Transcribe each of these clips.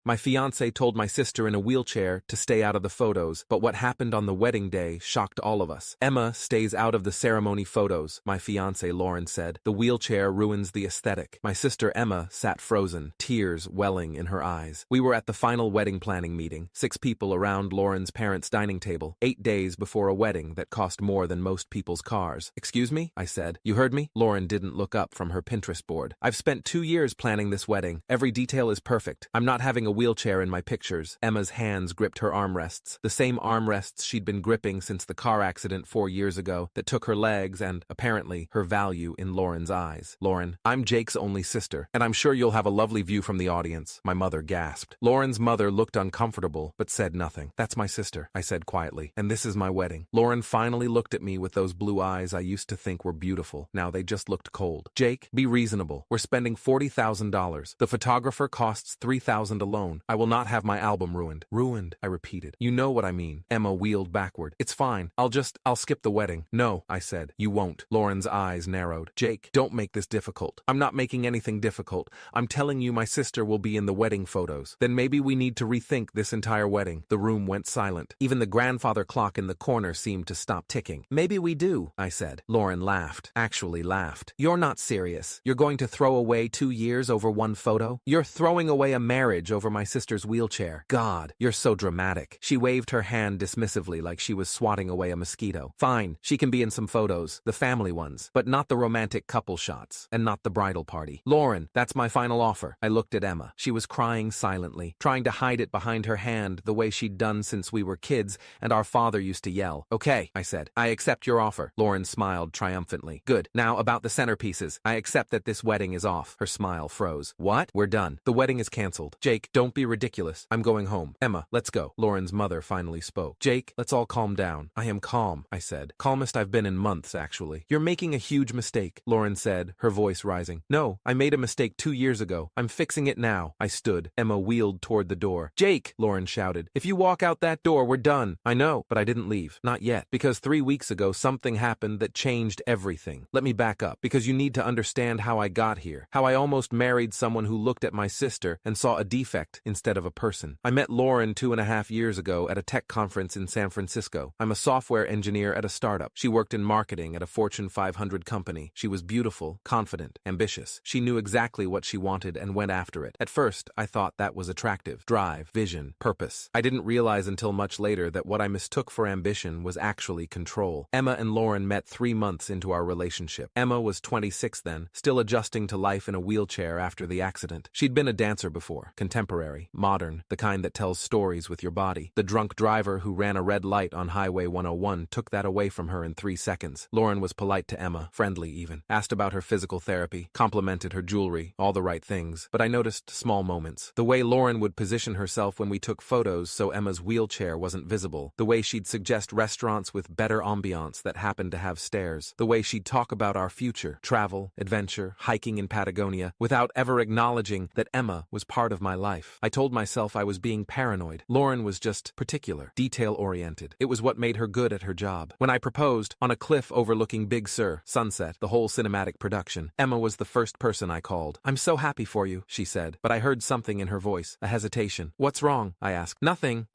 My fiancé told my sister in a wheelchair to stay out of the photos, but what happened on the wedding day shocked all of us. Emma stays out of the ceremony photos, my fiancé Lauren said. The wheelchair ruins the aesthetic. My sister Emma sat frozen, tears welling in her eyes. We were at the final wedding planning meeting, 6 people around Lauren's parents' dining table, 8 days before a wedding that cost more than most people's cars. Excuse me? I said. You heard me? Lauren didn't look up from her Pinterest board. I've spent 2 years planning this wedding. Every detail is perfect. I'm not having a wheelchair in my pictures. Emma's hands gripped her armrests, the same armrests she'd been gripping since the car accident 4 years ago that took her legs and, apparently, her value in Lauren's eyes. Lauren, I'm Jake's only sister, and I'm sure you'll have a lovely view from the audience, my mother gasped. Lauren's mother looked uncomfortable, but said nothing. That's my sister, I said quietly, and this is my wedding. Lauren finally looked at me with those blue eyes I used to think were beautiful. Now they just looked cold. Jake, be reasonable. We're spending $40,000. The photographer costs $3,000 alone. I will not have my album ruined. Ruined, I repeated. You know what I mean. Emma wheeled backward. It's fine. I'll skip the wedding. No, I said. You won't. Lauren's eyes narrowed. Jake, don't make this difficult. I'm not making anything difficult. I'm telling you my sister will be in the wedding photos. Then maybe we need to rethink this entire wedding. The room went silent. Even the grandfather clock in the corner seemed to stop ticking. Maybe we do, I said. Lauren laughed. Actually laughed. You're not serious. You're going to throw away 2 years over one photo? You're throwing away a marriage over my sister's wheelchair. God, you're so dramatic. She waved her hand dismissively like she was swatting away a mosquito. Fine, she can be in some photos, the family ones, but not the romantic couple shots, and not the bridal party. Lauren, that's my final offer. I looked at Emma. She was crying silently, trying to hide it behind her hand the way she'd done since we were kids and our father used to yell. Okay, I said. I accept your offer. Lauren smiled triumphantly. Good. Now about the centerpieces. I accept that this wedding is off. Her smile froze. What? We're done. The wedding is canceled. Jake, don't be ridiculous. I'm going home. Emma, let's go. Lauren's mother finally spoke. Jake, let's all calm down. I am calm, I said. Calmest I've been in months, actually. You're making a huge mistake, Lauren said, her voice rising. No, I made a mistake 2 years ago. I'm fixing it now. I stood. Emma wheeled toward the door. Jake, Lauren shouted. If you walk out that door, we're done. I know, but I didn't leave. Not yet. Because 3 weeks ago, something happened that changed everything. Let me back up, because you need to understand how I got here. How I almost married someone who looked at my sister and saw a defect instead of a person. I met Lauren 2.5 years ago at a tech conference in San Francisco. I'm a software engineer at a startup. She worked in marketing at a Fortune 500 company. She was beautiful, confident, ambitious. She knew exactly what she wanted and went after it. At first, I thought that was attractive. Drive, vision, purpose. I didn't realize until much later that what I mistook for ambition was actually control. Emma and Lauren met 3 months into our relationship. Emma was 26 then, still adjusting to life in a wheelchair after the accident. She'd been a dancer before, contemporary, modern, the kind that tells stories with your body. The drunk driver who ran a red light on Highway 101 took that away from her in 3 seconds. Lauren was polite to Emma, friendly even, asked about her physical therapy, complimented her jewelry, all the right things, but I noticed small moments. The way Lauren would position herself when we took photos so Emma's wheelchair wasn't visible, the way she'd suggest restaurants with better ambiance that happened to have stairs, the way she'd talk about our future, travel, adventure, hiking in Patagonia, without ever acknowledging that Emma was part of my life. I told myself I was being paranoid. Lauren was just particular, detail-oriented. It was what made her good at her job. When I proposed, on a cliff overlooking Big Sur, sunset, the whole cinematic production, Emma was the first person I called. I'm so happy for you, she said, but I heard something in her voice, a hesitation. What's wrong? I asked. Nothing.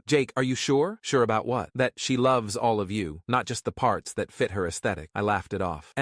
Jake, are you sure? Sure about what? That she loves all of you, not just the parts that fit her aesthetic. I laughed it off.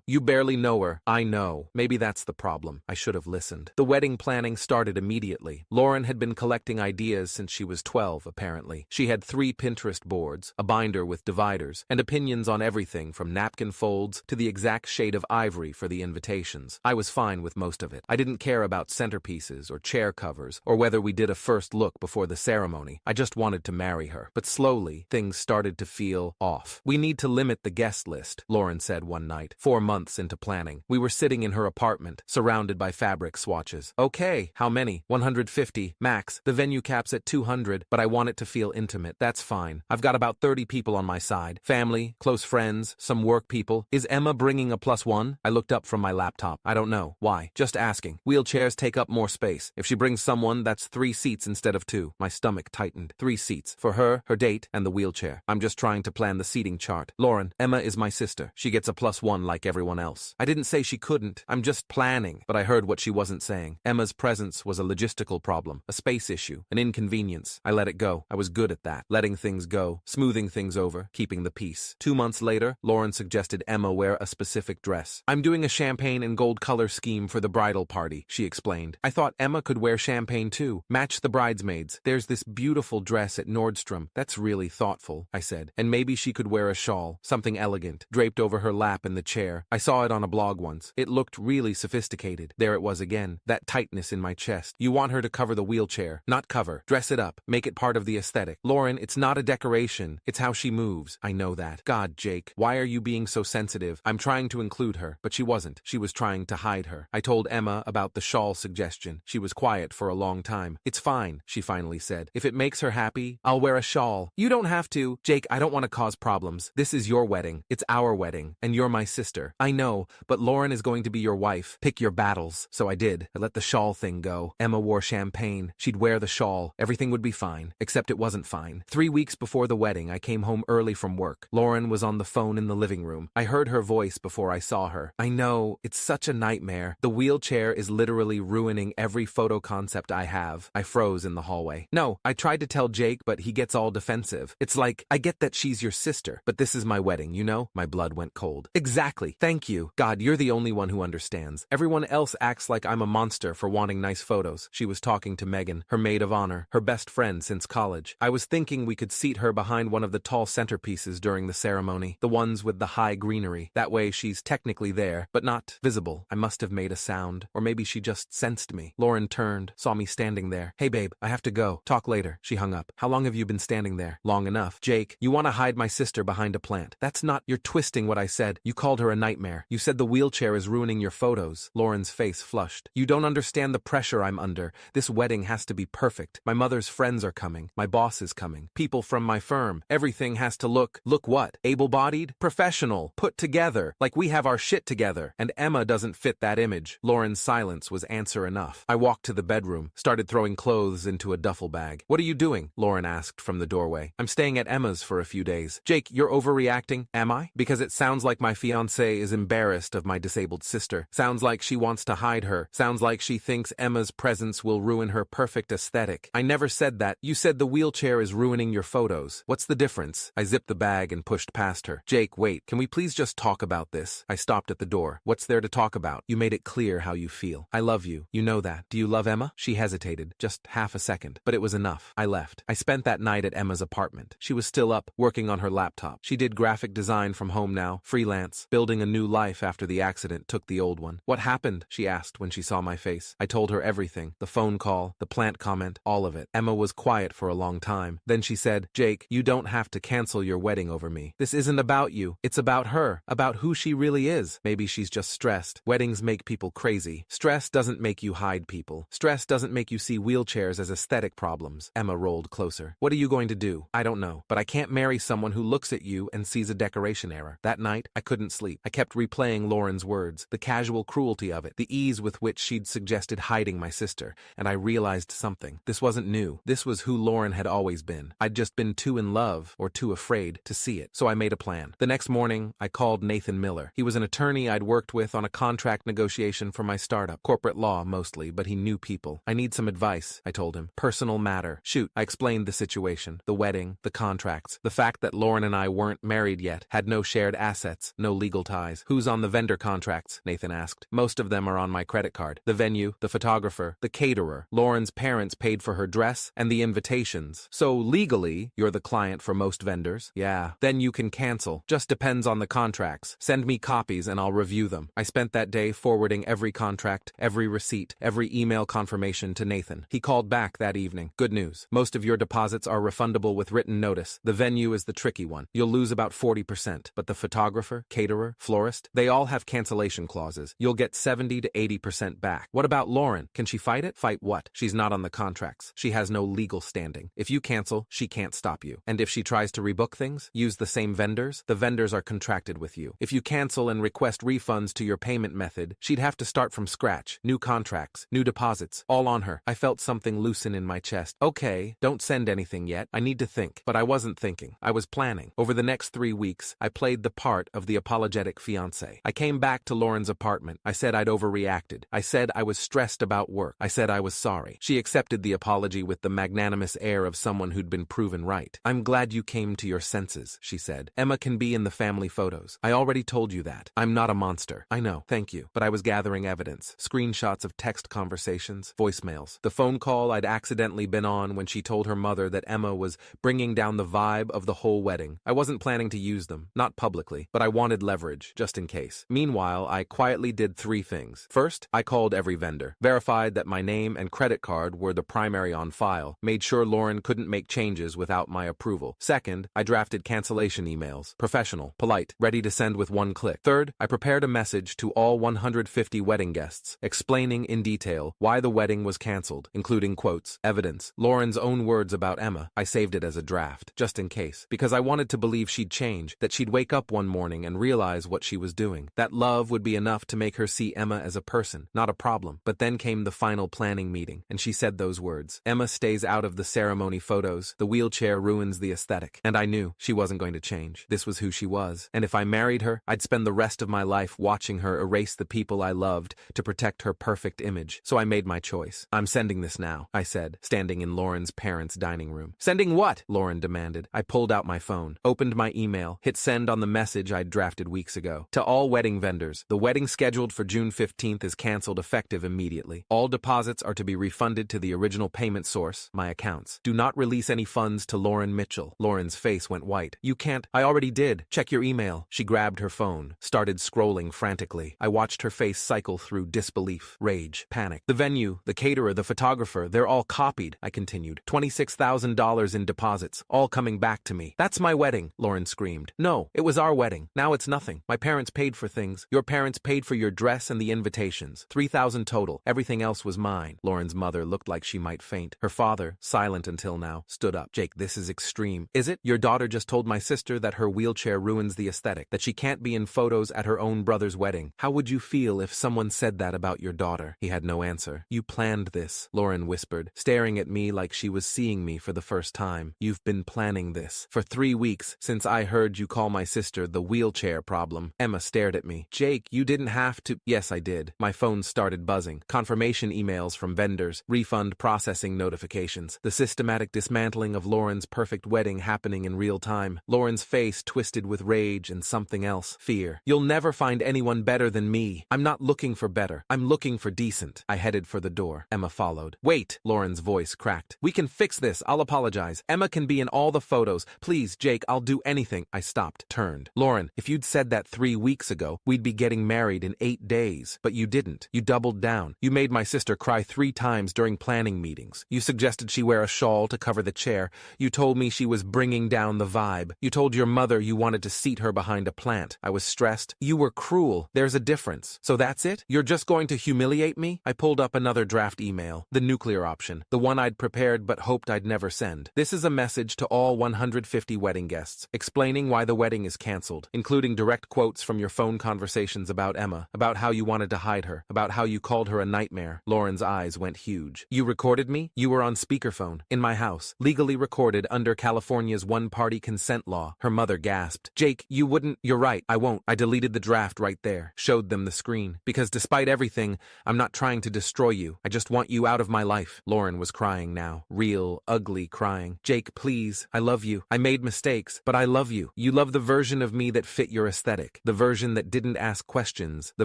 You barely know her. I know. Maybe that's the problem. I should have listened. The wedding planning started immediately. Lauren had been collecting ideas since she was 12, apparently. She had 3 Pinterest boards, a binder with dividers, and opinions on everything from napkin folds to the exact shade of ivory for the invitations. I was fine with most of it. I didn't care about centerpieces or chair covers or whether we did a first look before the ceremony. I just wanted to marry her. But slowly, things started to feel off. We need to limit the guest list, Lauren said one night, 4 months into planning. We were sitting in her apartment, surrounded by fabric swatches. Okay, how many? 150, max. The venue cap's at 200, but I want it to feel intimate. That's fine. I've got about 30 people on my side. Family, close friends, some work people. Is Emma bringing a +1? I looked up from my laptop. I don't know. Why? Just asking. Wheelchairs take up more space. If she brings someone, that's 3 seats instead of 2. My stomach tightened. 3 seats. For her, her date, and the wheelchair. I'm just trying to plan the seating chart. Lauren, Emma is my sister. She gets a +1 like everyone else. I didn't say she couldn't. I'm just planning. But I heard what she wasn't saying. Emma's presence was a logistical problem, a space issue, an inconvenience. I let it go. I was good at that. Letting things go, smoothing things over, keeping the peace. 2 months later, Lauren suggested Emma wear a specific dress. I'm doing a champagne and gold color scheme for the bridal party, she explained. I thought Emma could wear champagne too. Match the bridesmaids. There's this beautiful dress at Nordstrom. That's really thoughtful, I said. And maybe she could wear a shawl, something elegant, draped over her lap in the chair. I saw it on a blog once. It looked really sophisticated. There it was again, that tightness in my chest. You want her to cover the wheelchair, not cover. Dress it up. Make it part of the aesthetic. Lauren, it's not a decoration. It's how she moves. I know that. God, Jake, why are you being so sensitive? I'm trying to include her, but she wasn't. She was trying to hide her. I told Emma about the shawl suggestion. She was quiet for a long time. It's fine, she finally said. If it makes her happy, I'll wear a shawl. You don't have to. Jake, I don't want to cause problems. This is your wedding. It's our wedding, and you're my sister. I know, but Lauren is going to be your wife. Pick your battles. So I did. I let the shawl thing go. Emma wore champagne. She'd wear the shawl. Everything would be fine. Except it wasn't fine. 3 weeks before the wedding, I came home early from work. Lauren was on the phone in the living room. I heard her voice before I saw her. I know, it's such a nightmare. The wheelchair is literally ruining every photo concept I have. I froze in the hallway. No, I tried to tell Jake, but he gets all defensive. It's like, I get that she's your sister, but this is my wedding, you know? My blood went cold. Exactly. Thank you. God, you're the only one who understands. Everyone else acts like I'm a monster for wanting nice photos. She was talking to Megan, her maid of honor, her best friend since college. I was thinking we could seat her behind one of the tall centerpieces during the ceremony, the ones with the high greenery. That way she's technically there, but not visible. I must have made a sound, or maybe she just sensed me. Lauren turned, saw me standing there. Hey babe, I have to go. Talk later. She hung up. How long have you been standing there? Long enough. Jake, you want to hide my sister behind a plant. That's not, you're twisting what I said. You called her a nightmare. You said the wheelchair is ruining your photos. Lauren's face flushed. You don't understand the pressure I'm under. This wedding has to be perfect. My mother's friends are coming. My boss is coming. People from my firm. Everything has to look what? Able-bodied? Professional. Put together. Like we have our shit together. And Emma doesn't fit that image. Lauren's silence was answer enough. I walked to the bedroom, started throwing clothes into a duffel bag. What are you doing? Lauren asked from the doorway. I'm staying at Emma's for a few days. Jake, you're overreacting. Am I? Because it sounds like my fiancée is embarrassed of my disabled sister. Sounds like she wants to hide her. Sounds like she thinks Emma's presence will ruin her perfect aesthetic. I never said that. You said the wheelchair is ruining your photos. What's the difference? I zipped the bag and pushed past her. Jake, wait. Can we please just talk about this? I stopped at the door. What's there to talk about? You made it clear how you feel. I love you. You know that. Do you love Emma? She hesitated. Just half a second. But it was enough. I left. I spent that night at Emma's apartment. She was still up, working on her laptop. She did graphic design from home now, freelance, building a new life after the accident took the old one. What happened? She asked when she saw my face. I told her everything. The phone call, the plant comment, all of it. Emma was quiet for a long time. Then she said, Jake, you don't have to cancel your wedding over me. This isn't about you. It's about her, about who she really is. Maybe she's just stressed. Weddings make people crazy. Stress doesn't make you hide people. Stress doesn't make you see wheelchairs as aesthetic problems. Emma rolled closer. What are you going to do? I don't know, but I can't marry someone who looks at you and sees a decoration error. That night, I couldn't sleep. I kept replaying Lauren's words, the casual cruelty of it, the ease with which she'd suggested hiding my sister, and I realized something. This wasn't new. This was who Lauren had always been. I'd just been too in love, or too afraid, to see it. So I made a plan. The next morning, I called Nathan Miller. He was an attorney I'd worked with on a contract negotiation for my startup. Corporate law, mostly, but he knew people. I need some advice, I told him. Personal matter. Shoot. I explained the situation. The wedding, the contracts, the fact that Lauren and I weren't married yet, had no shared assets, no legal ties. Who's on the vendor contracts? Nathan asked. Most of them are on my credit card. The venue, the photographer, the caterer. Lauren's parents paid for her dress and the invitations. So legally, you're the client for most vendors. Yeah. Then you can cancel. Just depends on the contracts. Send me copies and I'll review them. I spent that day forwarding every contract, every receipt, every email confirmation to Nathan. He called back that evening. Good news. Most of your deposits are refundable with written notice. The venue is the tricky one. You'll lose about 40%, but the photographer, caterer, florist, they all have cancellation clauses. You'll get 70 to 80% back. What about Lauren? Can she fight it? Fight what? She's not on the contracts. She has no legal standing. If you cancel, she can't stop you. And if she tries to rebook things, use the same vendors, the vendors are contracted with you. If you cancel and request refunds to your payment method, she'd have to start from scratch. New contracts, new deposits, all on her. I felt something loosen in my chest. Okay, don't send anything yet. I need to think. But I wasn't thinking. I was planning. Over the next 3 weeks, I played the part of the apologetic fiancé. I came back to Lauren's apartment. I said I'd overreacted. I said I was stressed about work. I said I was sorry. She accepted the apology with the magnanimous air of someone who'd been proven right. I'm glad you came to your senses, she said. Emma can be in the family photos. I already told you that. I'm not a monster. I know. Thank you. But I was gathering evidence. Screenshots of text conversations, voicemails. The phone call I'd accidentally been on when she told her mother that Emma was bringing down the vibe of the whole wedding. I wasn't planning to use them, not publicly, but I wanted leverage, just in case. Meanwhile, I quietly did 3 things. First, I called every vendor, verified that my name and credit card were the primary on file, made sure Lauren couldn't make changes without my approval. Second, I drafted cancellation emails, professional, polite, ready to send with one click. Third, I prepared a message to all 150 wedding guests, explaining in detail why the wedding was canceled, including quotes, evidence, Lauren's own words about Emma. I saved it as a draft, just in case, because I wanted to believe she'd change, that she'd wake up one morning and realize what she was doing. That love would be enough to make her see Emma as a person, not a problem. But then came the final planning meeting, and she said those words. Emma stays out of the ceremony photos. The wheelchair ruins the aesthetic. And I knew she wasn't going to change. This was who she was. And if I married her, I'd spend the rest of my life watching her erase the people I loved to protect her perfect image. So I made my choice. I'm sending this now, I said, standing in Lauren's parents' dining room. Sending what? Lauren demanded. I pulled out my phone, opened my email, hit send on the message I'd drafted weeks ago. To all wedding vendors, the wedding scheduled for June 15th is canceled effective immediately. All deposits are to be refunded to the original payment source, my accounts. Do not release any funds to Lauren Mitchell. Lauren's face went white. You can't. I already did. Check your email. She grabbed her phone, started scrolling frantically. I watched her face cycle through disbelief, rage, panic. The venue, the caterer, the photographer, they're all copied, I continued. $26,000 in deposits, all coming back to me. That's my wedding, Lauren screamed. No, it was our wedding. Now it's nothing. My parents paid for things. Your parents paid for your dress and the invitations. $3,000 total. Everything else was mine. Lauren's mother looked like she might faint. Her father, silent until now, stood up. Jake, this is extreme. Is it? Your daughter just told my sister that her wheelchair ruins the aesthetic, that she can't be in photos at her own brother's wedding. How would you feel if someone said that about your daughter? He had no answer. You planned this, Lauren whispered, staring at me like she was seeing me for the first time. You've been planning this for 3 weeks since I heard you call my sister the wheelchair problem. Emma stared at me. Jake, you didn't have to. Yes, I did. My phone started buzzing. Confirmation emails from vendors, refund processing notifications, the systematic dismantling of Lauren's perfect wedding happening in real time. Lauren's face twisted with rage and something else, fear. You'll never find anyone better than me. I'm not looking for better. I'm looking for decent. I headed for the door. Emma followed. Wait, Lauren's voice cracked. We can fix this. I'll apologize. Emma can be in all the photos. Please, Jake, I'll do anything. I stopped, turned. Lauren, if you'd said that 3 weeks ago, we'd be getting married in 8 days. But you didn't. You doubled down. You made my sister cry 3 times during planning meetings. You suggested she wear a shawl to cover the chair. You told me she was bringing down the vibe. You told your mother you wanted to seat her behind a plant. I was stressed. You were cruel. There's a difference. So that's it? You're just going to humiliate me? I pulled up another draft email, the nuclear option, the one I'd prepared but hoped I'd never send. This is a message to all 150 wedding guests, explaining why the wedding is canceled, including direct quotes from your phone conversations about Emma, about how you wanted to hide her, about how you called her a nightmare. Lauren's eyes went huge. You recorded me? You were on speakerphone, in my house, legally recorded under California's one-party consent law. Her mother gasped. Jake, you wouldn't. You're right, I won't. I deleted the draft right there, showed them the screen, because despite everything, I'm not trying to destroy you. I just want you out of my life. Lauren was crying now, real, ugly crying. Jake, please, I love you. I made mistakes, but I love you. You love the version of me that fit your aesthetic, the version that didn't ask questions, the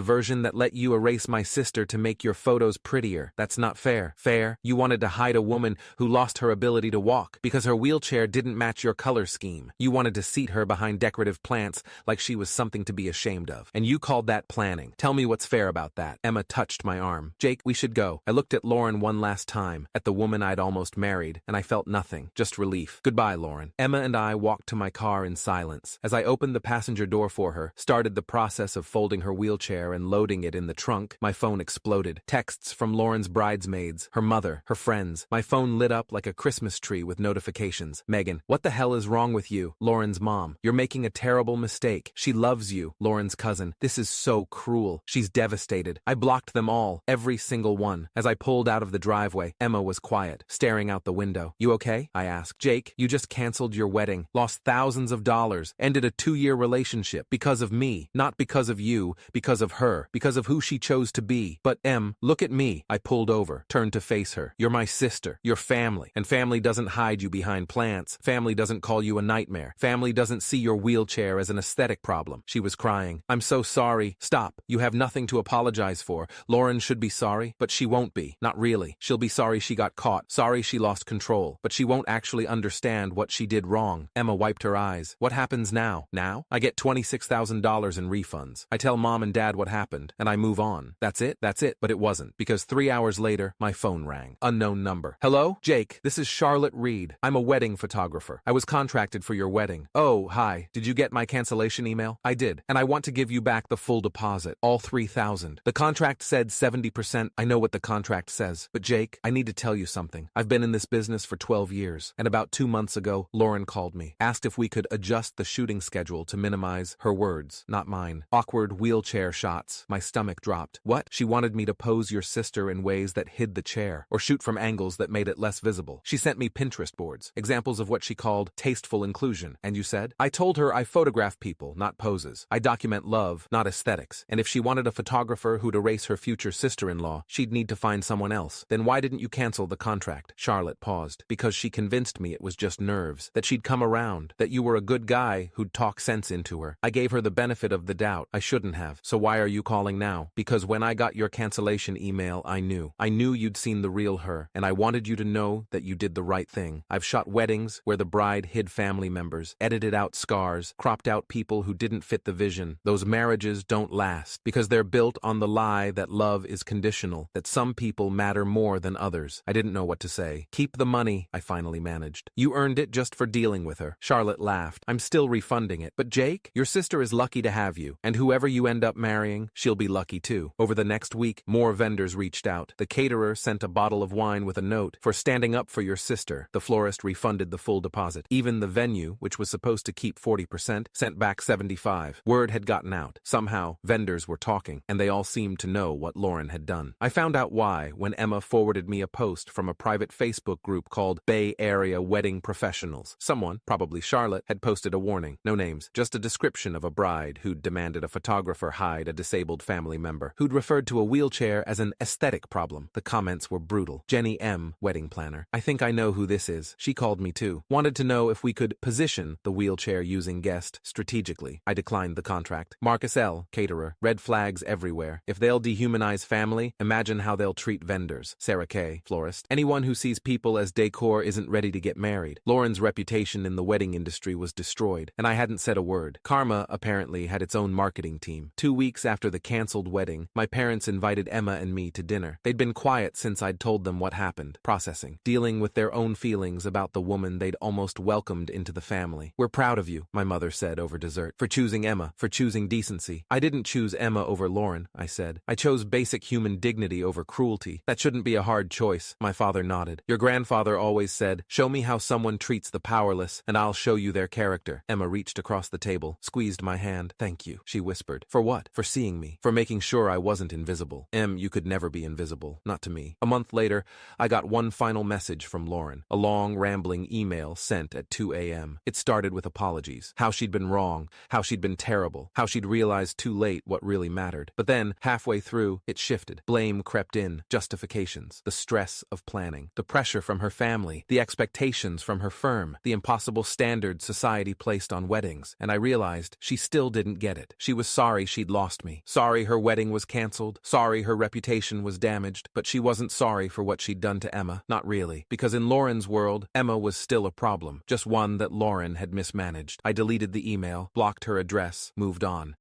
version that let you erase my sister to make your photos prettier. That's not fair. Fair? You wanted to hide a woman who lost her ability to walk because her wheelchair didn't match your color scheme. You wanted to seat her behind decorative plants like she was something to be ashamed of. And you called that planning. Tell me what's fair about that. Emma touched my arm. Jake, we should go. I looked at Lauren one last time, at the woman I'd almost married, and I felt nothing, just relief. Goodbye, Lauren. Emma and I walked to my car in silence. As I opened the passenger door for her, started the process of folding her wheelchair and loading it in the trunk, my phone exploded. Texts from Lauren's bridesmaids, her mother, her friends. My phone lit up like a Christmas tree with notifications. Megan, what the hell is wrong with you? Lauren's mom, you're making a terrible mistake. She loves you. Lauren's cousin, this is so cruel. She's devastated. I blocked them all, every single one. As I pulled out of the driveway, Emma was quiet, staring out the window. You okay? I asked. Jake, you just canceled your wedding, lost thousands of dollars, ended a 2-year relationship because of me, not because of you, because of her, because of who she chose to be. But look at me. I pulled keeled over, turned to face her. You're my sister. You're family. And family doesn't hide you behind plants. Family doesn't call you a nightmare. Family doesn't see your wheelchair as an aesthetic problem. She was crying. I'm so sorry. Stop. You have nothing to apologize for. Lauren should be sorry, but she won't be. Not really. She'll be sorry she got caught. Sorry she lost control. But she won't actually understand what she did wrong. Emma wiped her eyes. What happens now? Now? I get $26,000 in refunds. I tell mom and dad what happened, and I move on. That's it? That's it. But it wasn't, because 3 hours later, my phone rang. Unknown number. Hello? Jake, this is Charlotte Reed. I'm a wedding photographer. I was contracted for your wedding. Oh, hi. Did you get my cancellation email? I did. And I want to give you back the full deposit. All $3,000. The contract said 70%. I know what the contract says. But Jake, I need to tell you something. I've been in this business for 12 years. And about 2 months ago, Lauren called me. Asked if we could adjust the shooting schedule to minimize her words, not mine. Awkward wheelchair shots. My stomach dropped. What? She wanted me to pose your sister in ways that hid the chair, or shoot from angles that made it less visible. She sent me Pinterest boards, examples of what she called tasteful inclusion. And you said? I told her I photograph people, not poses. I document love, not aesthetics. And if she wanted a photographer who'd erase her future sister-in-law, she'd need to find someone else. Then why didn't you cancel the contract? Charlotte paused. Because she convinced me it was just nerves, that she'd come around, that you were a good guy who'd talk sense into her. I gave her the benefit of the doubt. I shouldn't have. So why are you calling now? Because when I got your cancellation email, I knew. I knew you'd seen the real her, and I wanted you to know that you did the right thing. I've shot weddings where the bride hid family members, edited out scars, cropped out people who didn't fit the vision. Those marriages don't last, because they're built on the lie that love is conditional, that some people matter more than others. I didn't know what to say. Keep the money, I finally managed. You earned it just for dealing with her. Charlotte laughed. I'm still refunding it. But Jake, your sister is lucky to have you, and whoever you end up marrying, she'll be lucky too. Over the next week, more vendors reached out. The caterer sent a bottle of wine with a note for standing up for your sister. The florist refunded the full deposit. Even the venue, which was supposed to keep 40%, sent back 75%. Word had gotten out. Somehow, vendors were talking, and they all seemed to know what Lauren had done. I found out why when Emma forwarded me a post from a private Facebook group called Bay Area Wedding Professionals. Someone, probably Charlotte, had posted a warning. No names, just a description of a bride who'd demanded a photographer hide a disabled family member, who'd referred to a wheelchair as an aesthetic problem. The comments were brutal. Jenny M., wedding planner. I think I know who this is. She called me too. Wanted to know if we could position the wheelchair-using guest strategically. I declined the contract. Marcus L., caterer. Red flags everywhere. If they'll dehumanize family, imagine how they'll treat vendors. Sarah K., florist. Anyone who sees people as decor isn't ready to get married. Lauren's reputation in the wedding industry was destroyed, and I hadn't said a word. Karma apparently had its own marketing team. 2 weeks after the canceled wedding, my parents invited Emma and me to dinner. They'd been quiet since I'd told them what happened, processing, dealing with their own feelings about the woman they'd almost welcomed into the family. We're proud of you, my mother said over dessert, for choosing Emma, for choosing decency. I didn't choose Emma over Lauren, I said. I chose basic human dignity over cruelty. That shouldn't be a hard choice, my father nodded. Your grandfather always said, show me how someone treats the powerless, and I'll show you their character. Emma reached across the table, squeezed my hand. Thank you, she whispered. For what? For seeing me. For making sure I wasn't invisible. You could never be invisible. Not to me. A month later, I got one final message from Lauren. A long, rambling email sent at 2 a.m. It started with apologies. How she'd been wrong. How she'd been terrible. How she'd realized too late what really mattered. But then, halfway through, it shifted. Blame crept in. Justifications. The stress of planning. The pressure from her family. The expectations from her firm. The impossible standards society placed on weddings. And I realized she still didn't get it. She was sorry she'd lost me. Sorry her wedding was canceled. Sorry her reputation was damaged. But she wasn't sorry for what she'd done to Emma. Not really. Because in Lauren's world, Emma was still a problem. Just one that Lauren had mismanaged. I deleted the email, blocked her address, moved on.